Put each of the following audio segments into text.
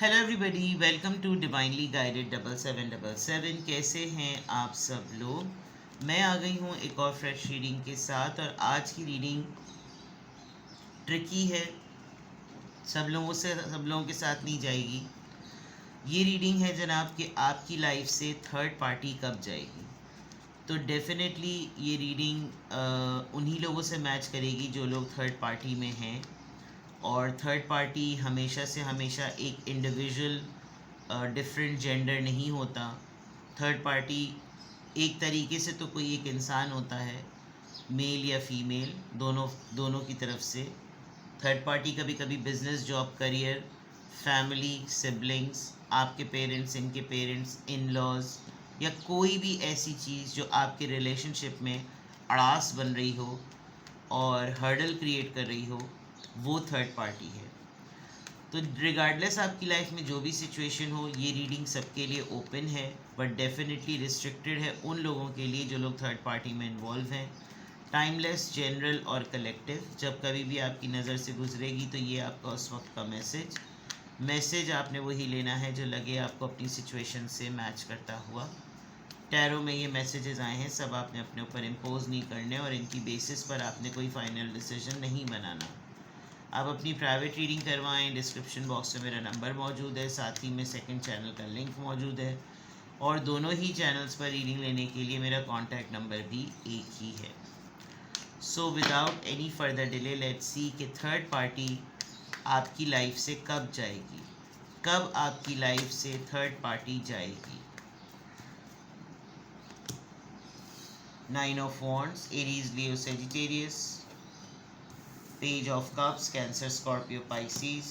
Hello everybody, welcome to divinely guided 7777। कैसे हैं आप सब लोग। मैं आ गई हूँ एक और फ्रेश रीडिंग के साथ। और आज की रीडिंग ट्रिकी है, सब लोगों के साथ नहीं जाएगी। ये रीडिंग है जनाब कि आपकी लाइफ से थर्ड पार्टी कब जाएगी। तो डेफिनेटली ये रीडिंग उन्हीं लोगों से मैच करेगी जो लोग थर्ड पार्टी में हैं। और थर्ड पार्टी हमेशा से हमेशा एक इंडिविजुअल डिफरेंट जेंडर नहीं होता। थर्ड पार्टी एक तरीके से तो कोई एक इंसान होता है, मेल या फीमेल, दोनों दोनों की तरफ से। थर्ड पार्टी कभी कभी business, job, career, family, siblings, आपके पेरेंट्स, इनके पेरेंट्स, इन लॉज, या कोई भी ऐसी चीज़ जो आपके रिलेशनशिप में अड़ास बन रही हो और हर्डल क्रिएट कर रही हो, वो थर्ड पार्टी है। तो रिगार्डलेस आपकी लाइफ में जो भी सिचुएशन हो, ये रीडिंग सबके लिए ओपन है, बट डेफिनेटली रिस्ट्रिक्टेड है उन लोगों के लिए जो लोग थर्ड पार्टी में इन्वॉल्व हैं। टाइमलेस, जनरल और कलेक्टिव। जब कभी भी आपकी नज़र से गुजरेगी तो ये आपका उस वक्त का मैसेज आपने वही लेना है जो लगे आपको अपनी सिचुएशन से मैच करता हुआ। टैरो में ये मैसेजेस आए हैं, सब आपने अपने ऊपर इम्पोज नहीं करने और इनकी बेसिस पर आपने कोई फाइनल डिसीजन नहीं बनाना। आप अपनी प्राइवेट रीडिंग करवाएं। डिस्क्रिप्शन बॉक्स में मेरा नंबर मौजूद है, साथ ही में सेकंड चैनल का लिंक मौजूद है, और दोनों ही चैनल्स पर रीडिंग लेने के लिए मेरा कॉन्टैक्ट नंबर भी एक ही है। So without any further delay, let's see कि थर्ड पार्टी आपकी लाइफ से कब जाएगी, कब आपकी लाइफ से थर्ड पार्टी जाएगी। 9 of wands, Aries, Leo, Sagittarius. Page of Cups, Cancer, Scorpio, Pisces.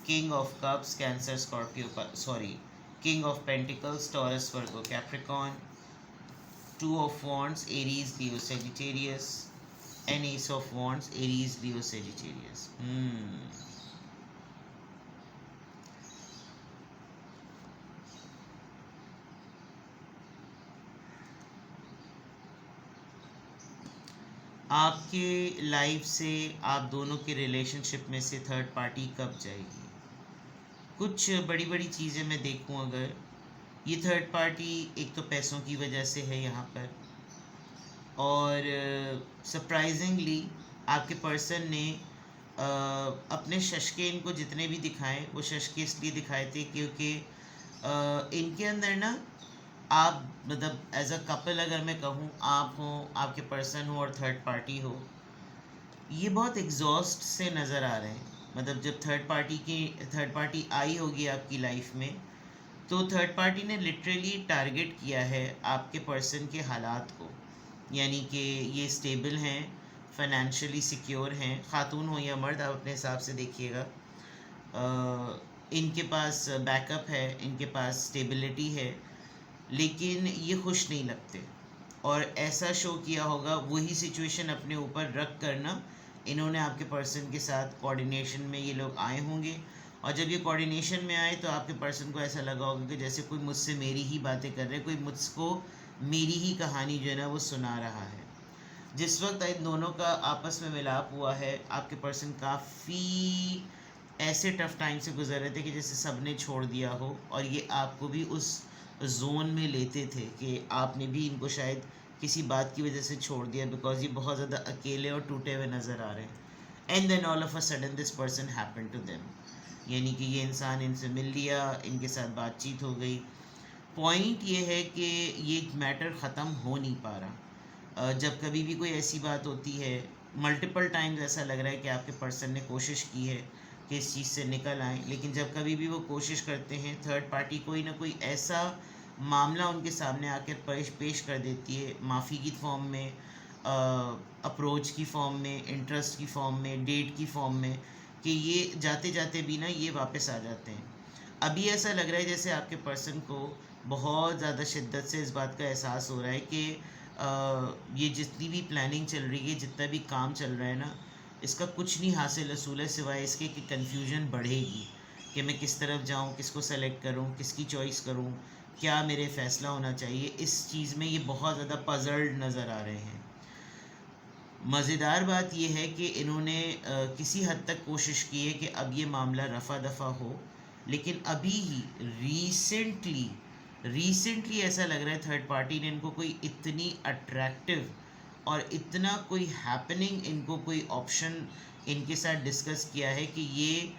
King of Cups, Cancer, Scorpio, King of Pentacles, Taurus, Virgo, Capricorn. Two of Wands, Aries, Leo, Sagittarius. And Ace of Wands, Aries, Leo, Sagittarius. आपके life से आप दोनों के relationship में से third party कब जाएगी। कुछ बड़ी बड़ी चीज़ें मैं देखूं, अगर ये थर्ड पार्टी एक तो पैसों की वजह से है यहाँ पर, और सरप्राइजिंगली आपके पर्सन ने अपने शशके इनको जितने भी दिखाए, वो शशके इसलिए दिखाए थे क्योंकि इनके अंदर ना, आप मतलब एज अ कपल अगर मैं कहूँ, आप हो, आपके पर्सन हो और थर्ड पार्टी हो, ये बहुत एग्जॉस्ट से नज़र आ रहे हैं। मतलब जब थर्ड पार्टी आई होगी आपकी लाइफ में, तो थर्ड पार्टी ने लिटरली टारगेट किया है आपके पर्सन के हालात को। यानी कि ये स्टेबल हैं, फाइनेंशियली सिक्योर हैं, ख़ातून हो या मर्द, आप अपने हिसाब से देखिएगा। इनके पास बैकअप है, इनके पास स्टेबिलिटी है, लेकिन ये खुश नहीं लगते। और ऐसा शो किया होगा, वही सिचुएशन अपने ऊपर रख करना इन्होंने आपके पर्सन के साथ कोऑर्डिनेशन में ये लोग आए होंगे। और जब ये कोऑर्डिनेशन में आए तो आपके पर्सन को ऐसा लगा होगा कि जैसे कोई मुझसे मेरी ही बातें कर रहे हैं, कोई मुझको मेरी ही कहानी जो है ना वो सुना रहा है। जिस वक्त इन दोनों का आपस में मिलाप हुआ है, आपके पर्सन काफ़ी ऐसे टफ टाइम से गुजर रहे थे कि जैसे सब ने छोड़ दिया हो, और ये आपको भी उस जोन में लेते थे कि आपने भी इनको शायद किसी बात की वजह से छोड़ दिया, बिकॉज ये बहुत ज़्यादा अकेले और टूटे हुए नज़र आ रहे हैं। And then all of a sudden this person happen to them, यानी कि ये इंसान इनसे मिल लिया, इनके साथ बातचीत हो गई। पॉइंट ये है कि ये मैटर ख़त्म हो नहीं पा रहा। जब कभी भी कोई ऐसी बात होती है, मल्टीपल टाइम्स ऐसा लग रहा है कि आपके पर्सन ने कोशिश की है कि इस चीज़ से निकल आएँ, लेकिन जब कभी भी वो कोशिश करते हैं, थर्ड पार्टी कोई ना कोई ऐसा मामला उनके सामने आकर पेश कर देती है, माफ़ी की फॉर्म में, अप्रोच की फॉर्म में, इंटरेस्ट की फॉर्म में, डेट की फॉर्म में, कि ये जाते जाते भी ना ये वापस आ जाते हैं। अभी ऐसा लग रहा है जैसे आपके पर्सन को बहुत ज़्यादा शिद्दत से इस बात का एहसास हो रहा है कि ये जितनी भी प्लानिंग चल रही है, जितना भी काम चल रहा है ना, इसका कुछ नहीं हासिल असूल है सिवाय इसके कि कन्फ्यूजन बढ़ेगी कि मैं किस तरफ जाऊँ, किसको सेलेक्ट करूँ, किसकी चॉइस करूँ, क्या मेरे फ़ैसला होना चाहिए। इस चीज़ में ये बहुत ज़्यादा पजल्ड नज़र आ रहे हैं। मज़ेदार बात यह है कि इन्होंने किसी हद तक कोशिश की है कि अब ये मामला रफ़ा दफ़ा हो, लेकिन अभी ही रिसेंटली ऐसा लग रहा है थर्ड पार्टी ने इनको कोई इतनी अट्रैक्टिव और इतना कोई हैपनिंग इनको कोई ऑप्शन इनके साथ डिस्कस किया है कि ये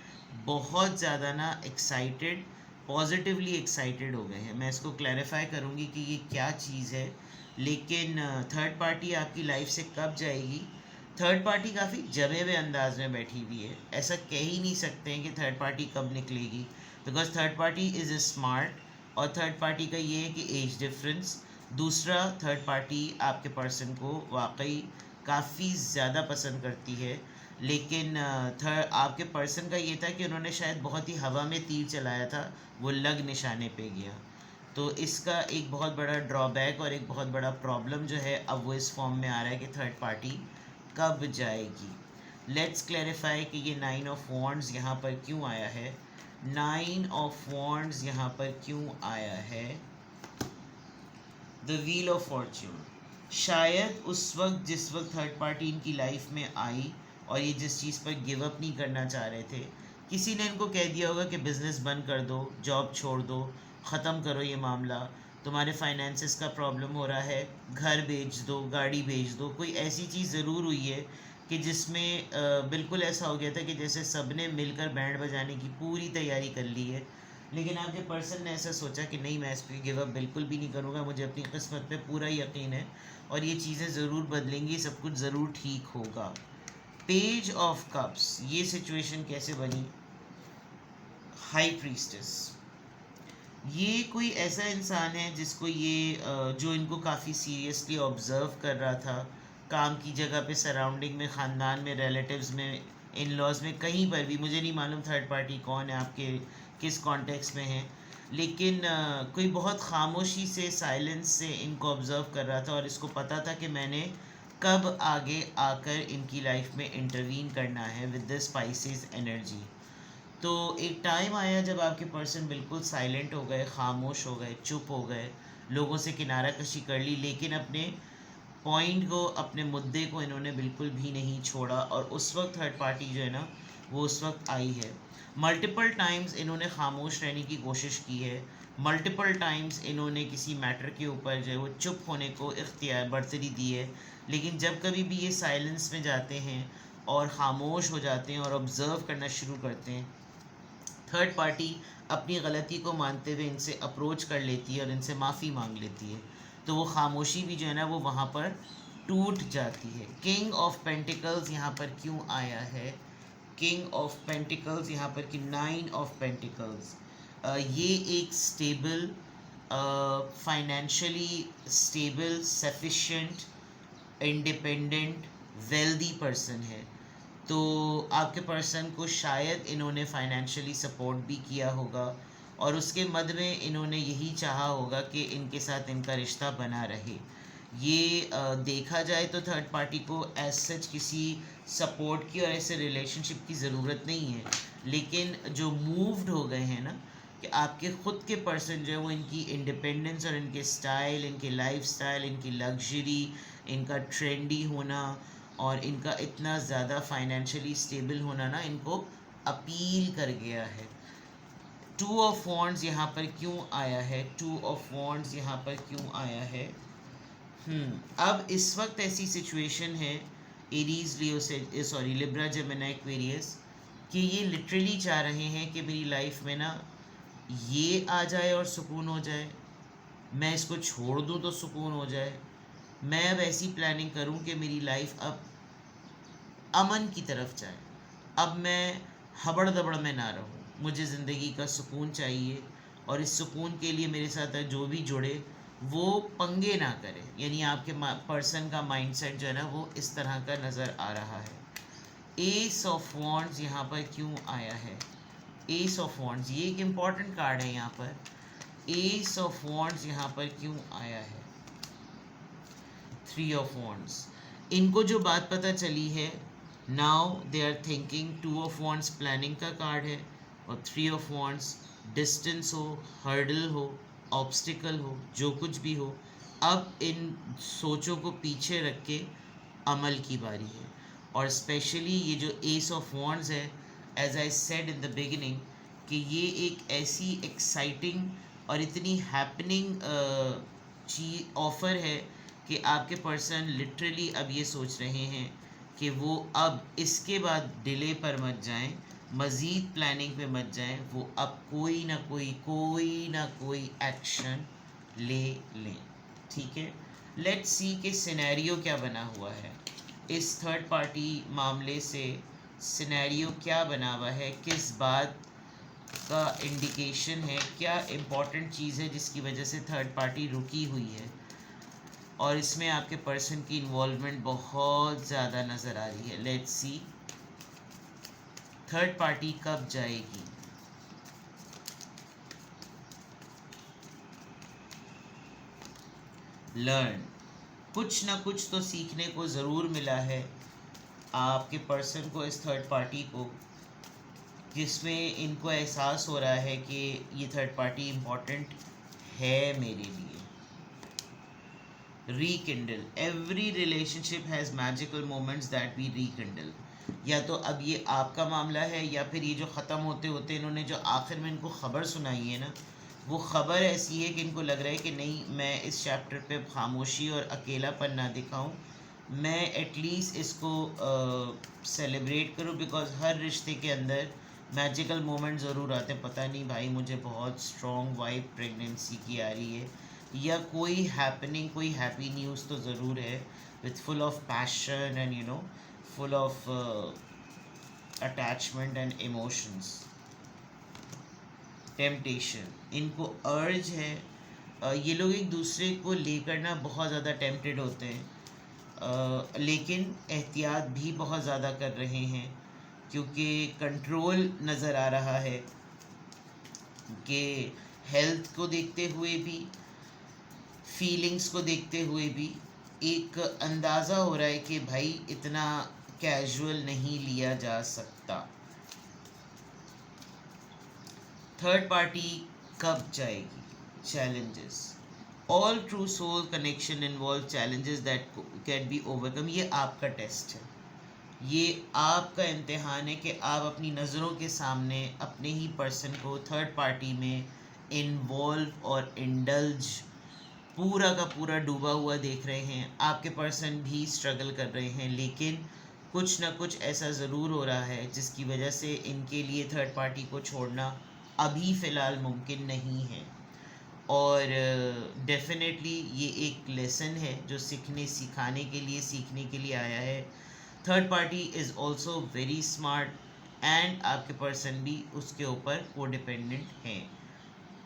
बहुत ज़्यादा ना एक्साइटेड, पॉजिटिवली एक्साइटेड हो गए हैं। मैं इसको क्लैरिफाई करूँगी कि ये क्या चीज़ है, लेकिन थर्ड पार्टी आपकी लाइफ से कब जाएगी। थर्ड पार्टी काफ़ी जमे हुए अंदाज में बैठी हुई है, ऐसा कह ही नहीं सकते हैं कि थर्ड पार्टी कब निकलेगी, because third party is smart. और थर्ड पार्टी का ये है कि एज डिफरेंस, दूसरा थर्ड पार्टी आपके पर्सन को वाकई काफ़ी ज़्यादा पसंद करती है। लेकिन थर्ड आपके पर्सन का ये था कि उन्होंने शायद बहुत ही हवा में तीर चलाया था, वो लग निशाने पे गया। तो इसका एक बहुत बड़ा ड्रॉबैक और एक बहुत बड़ा प्रॉब्लम जो है अब वो इस फॉर्म में आ रहा है कि थर्ड पार्टी कब जाएगी। लेट्स क्लैरिफाई कि ये 9 ऑफ वॉन्ड्स यहाँ पर क्यों आया है। 9 ऑफ वॉन्ड्स यहाँ पर क्यों आया है। द व्हील ऑफ फॉर्च्यून, शायद उस वक्त जिस वक्त थर्ड पार्टी इनकी लाइफ में आई और ये जिस चीज़ पर गिव अप नहीं करना चाह रहे थे, किसी ने इनको कह दिया होगा कि बिज़नेस बंद कर दो, जॉब छोड़ दो, ख़त्म करो ये मामला, तुम्हारे फाइनेंसिस का प्रॉब्लम हो रहा है, घर बेच दो, गाड़ी बेच दो। कोई ऐसी चीज़ ज़रूर हुई है कि जिसमें बिल्कुल ऐसा हो गया था कि जैसे सब ने मिलकर बैंड बजाने की पूरी तैयारी कर ली है, लेकिन आपके पर्सन ने ऐसा सोचा कि नहीं, मैं इस पर गिव अप बिल्कुल भी नहीं करूँगा, मुझे अपनी किस्मत पे पूरा यकीन है और ये चीज़ें ज़रूर बदलेंगी, सब कुछ ज़रूर ठीक होगा। पेज ऑफ कप्स, ये सिचुएशन कैसे बनी। हाई प्रीस्टेस, ये कोई ऐसा इंसान है जिसको ये जो इनको काफ़ी सीरियसली ऑब्ज़र्व कर रहा था, काम की जगह पे, सराउंडिंग में, ख़ानदान में, रिलेटिव्स में, इन लॉज में, कहीं पर भी। मुझे नहीं मालूम थर्ड पार्टी कौन है, आपके किस कॉन्टेक्स्ट में है, लेकिन कोई बहुत खामोशी से, साइलेंस से इनको ऑब्ज़र्व कर रहा था और इसको पता था कि मैंने कब आगे आकर इनकी लाइफ में इंटरवीन करना है विद द स्पाइसेस एनर्जी। तो एक टाइम आया जब आपके पर्सन बिल्कुल साइलेंट हो गए, खामोश हो गए, चुप हो गए, लोगों से किनारा कशी कर ली, लेकिन अपने पॉइंट को, अपने मुद्दे को इन्होंने बिल्कुल भी नहीं छोड़ा। और उस वक्त थर्ड पार्टी जो है ना, वो उस वक्त आई है। मल्टीपल टाइम्स इन्होंने खामोश रहने की कोशिश की है, मल्टीपल टाइम्स इन्होंने किसी मैटर के ऊपर जो है वो चुप होने को इख्तियार बरतरी दी है, लेकिन जब कभी भी ये साइलेंस में जाते हैं और ख़ामोश हो जाते हैं और ऑब्ज़र्व करना शुरू करते हैं, थर्ड पार्टी अपनी गलती को मानते हुए इनसे अप्रोच कर लेती है और इनसे माफ़ी मांग लेती है। तो वो खामोशी भी जो है ना वो वहाँ पर टूट जाती है। किंग ऑफ पेंटिकल्स यहाँ पर क्यों आया है। किंग ऑफ पेंटिकल्स यहाँ पर कि 9 ऑफ पेंटिकल्स, ये एक stable, financially stable, sufficient, independent, wealthy person है। तो आपके पर्सन को शायद इन्होंने फाइनेंशियली सपोर्ट भी किया होगा और उसके मद में इन्होंने यही चाहा होगा कि इनके साथ इनका रिश्ता बना रहे। ये देखा जाए तो थर्ड पार्टी को एज सच किसी सपोर्ट की और ऐसे रिलेशनशिप की ज़रूरत नहीं है, लेकिन जो मूव्ड हो गए हैं ना कि आपके ख़ुद के पर्सन जो है वो इनकी इंडिपेंडेंस और इनके स्टाइल, इनके लाइफस्टाइल, इनकी लग्जरी, इनका ट्रेंडी होना और इनका इतना ज़्यादा फाइनेंशियली स्टेबल होना ना इनको अपील कर गया है। 2 ऑफ वॉन्ड्स यहाँ पर क्यों आया है। 2 ऑफ वॉन्ड्स यहाँ पर क्यों आया है। अब इस वक्त ऐसी सिचुएशन है एरीज, लियो से सॉरी लिब्रा, जेमिनी, एक्वेरियस, कि ये लिटरली चाह रहे हैं कि मेरी लाइफ में ना ये आ जाए और सुकून हो जाए, मैं इसको छोड़ दूँ तो सुकून हो जाए, मैं अब ऐसी प्लानिंग करूँ कि मेरी लाइफ अब अमन की तरफ जाए, अब मैं हबड़ दबड़ में ना रहूँ, मुझे ज़िंदगी का सुकून चाहिए और इस सुकून के लिए मेरे साथ जो भी जुड़े वो पंगे ना करे। यानी आपके पर्सन का माइंडसेट जो है ना वो इस तरह का नज़र आ रहा है। एस ऑफ वॉन्ड्स यहाँ पर क्यों आया है। एस ऑफ वॉन्ड्स ये एक इम्पॉर्टेंट कार्ड है यहाँ पर। एस ऑफ वॉन्ड्स यहाँ पर क्यों आया है। 3 ऑफ वॉन्ड्स, इनको जो बात पता चली है, now they are thinking. 2 of wands planning का कार्ड है और 3 ऑफ वॉन्ड्स डिस्टेंस हो, हर्डल हो, ऑब्स्टिकल हो, जो कुछ भी हो, अब इन सोचों को पीछे रख के अमल की बारी है। और स्पेशली ये जो एस ऑफ वॉन्ड्स है, as I said in the beginning, कि ये एक ऐसी एक्साइटिंग और इतनी हैपनिंग चीज ऑफ़र है कि आपके पर्सन लिटरली अब ये सोच रहे हैं कि वो अब इसके बाद डिले पर मत जाएं, मज़ीद प्लानिंग पे मत जाएं, वो अब कोई ना कोई एक्शन ले लें। ठीक है, लेट्स सी कि सिनेरियो क्या बना हुआ है इस थर्ड पार्टी मामले से। सिनेरियो क्या बना हुआ है, किस बात का इंडिकेशन है, क्या इम्पोर्टेंट चीज़ है जिसकी वजह से थर्ड पार्टी रुकी हुई है, और इसमें आपके पर्सन की इन्वॉल्वमेंट बहुत ज़्यादा नज़र आ रही है। लेट्स सी थर्ड पार्टी कब जाएगी। लर्न, कुछ ना कुछ तो सीखने को ज़रूर मिला है आपके पर्सन को, इस थर्ड पार्टी को, जिसमें इनको एहसास हो रहा है कि ये थर्ड पार्टी इम्पोर्टेंट है मेरे लिए। Rekindle, every relationship has magical moments that we rekindle. या तो अब ये आपका मामला है, या फिर ये जो ख़त्म होते होते इन्होंने जो आखिर में इनको ख़बर सुनाई है ना, वो ख़बर ऐसी है कि इनको लग रहा है कि नहीं, मैं इस चैप्टर पे खामोशी और अकेलापन ना दिखाऊं, मैं एटलीस्ट इसको सेलिब्रेट करूं, बिकॉज हर रिश्ते के अंदर मैजिकल मोमेंट ज़रूर आते हैं। पता नहीं भाई, मुझे बहुत स्ट्रॉन्ग वाइब प्रेगनेंसी की आ रही है, या कोई हैपनिंग, कोई हैप्पी न्यूज़ तो ज़रूर है, with full of passion and you know full of attachment and emotions. Temptation, इनको अर्ज है, ये लोग एक दूसरे को लेकर ना बहुत ज़्यादा टेम्पटेड होते हैं, लेकिन एहतियात भी बहुत ज़्यादा कर रहे हैं, क्योंकि कंट्रोल नज़र आ रहा है कि हेल्थ को देखते हुए भी, फीलिंग्स को देखते हुए भी एक अंदाज़ा हो रहा है कि भाई इतना कैजुअल नहीं लिया जा सकता। थर्ड पार्टी कब जाएगी। Challenges, all true soul connection involve challenges that can be overcome. ये आपका टेस्ट है, ये आपका इम्तिहान है कि आप अपनी नज़रों के सामने अपने ही पर्सन को थर्ड पार्टी में इन्वॉल्व और इंडल्ज, पूरा का पूरा डूबा हुआ देख रहे हैं। आपके पर्सन भी स्ट्रगल कर रहे हैं, लेकिन कुछ ना कुछ ऐसा ज़रूर हो रहा है जिसकी वजह से इनके लिए थर्ड पार्टी को छोड़ना अभी फ़िलहाल मुमकिन नहीं है। और डेफिनेटली ये एक लेसन है जो सीखने के लिए आया है। Third party is also very smart, and आपके पर्सन भी उसके ऊपर कोडिपेंडेंट हैं।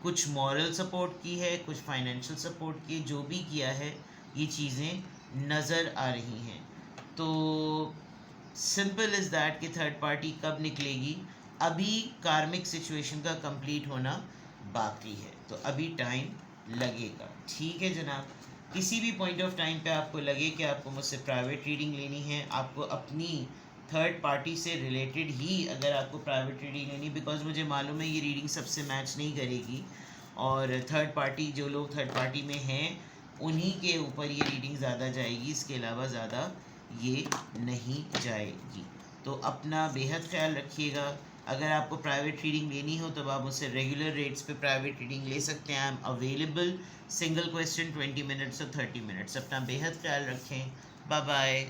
कुछ मॉरल सपोर्ट की है, कुछ फाइनेंशियल सपोर्ट की, जो भी किया है, ये चीज़ें नज़र आ रही हैं। तो सिंपल इज़ दैट कि थर्ड पार्टी कब निकलेगी, अभी कार्मिक सिचुएशन का कंप्लीट होना बाकी है, तो अभी टाइम लगेगा। ठीक है जनाब, किसी भी पॉइंट ऑफ टाइम पे आपको लगे कि आपको मुझसे प्राइवेट रीडिंग लेनी है, आपको अपनी थर्ड पार्टी से रिलेटेड ही अगर आपको प्राइवेट रीडिंग लेनी, बिकॉज मुझे मालूम है ये रीडिंग सबसे मैच नहीं करेगी, और थर्ड पार्टी, जो लोग थर्ड पार्टी में हैं उन्हीं के ऊपर ये रीडिंग ज़्यादा जाएगी, इसके अलावा ज़्यादा ये नहीं जाएगी। तो अपना बेहद ख्याल रखिएगा। अगर आपको प्राइवेट रीडिंग लेनी हो तो आप मुझसे रेगुलर रेट्स पे प्राइवेट रीडिंग ले सकते हैं। I am available, single question 20 minutes और 30 मिनट्स। अपना बेहद ख्याल रखें। Bye bye.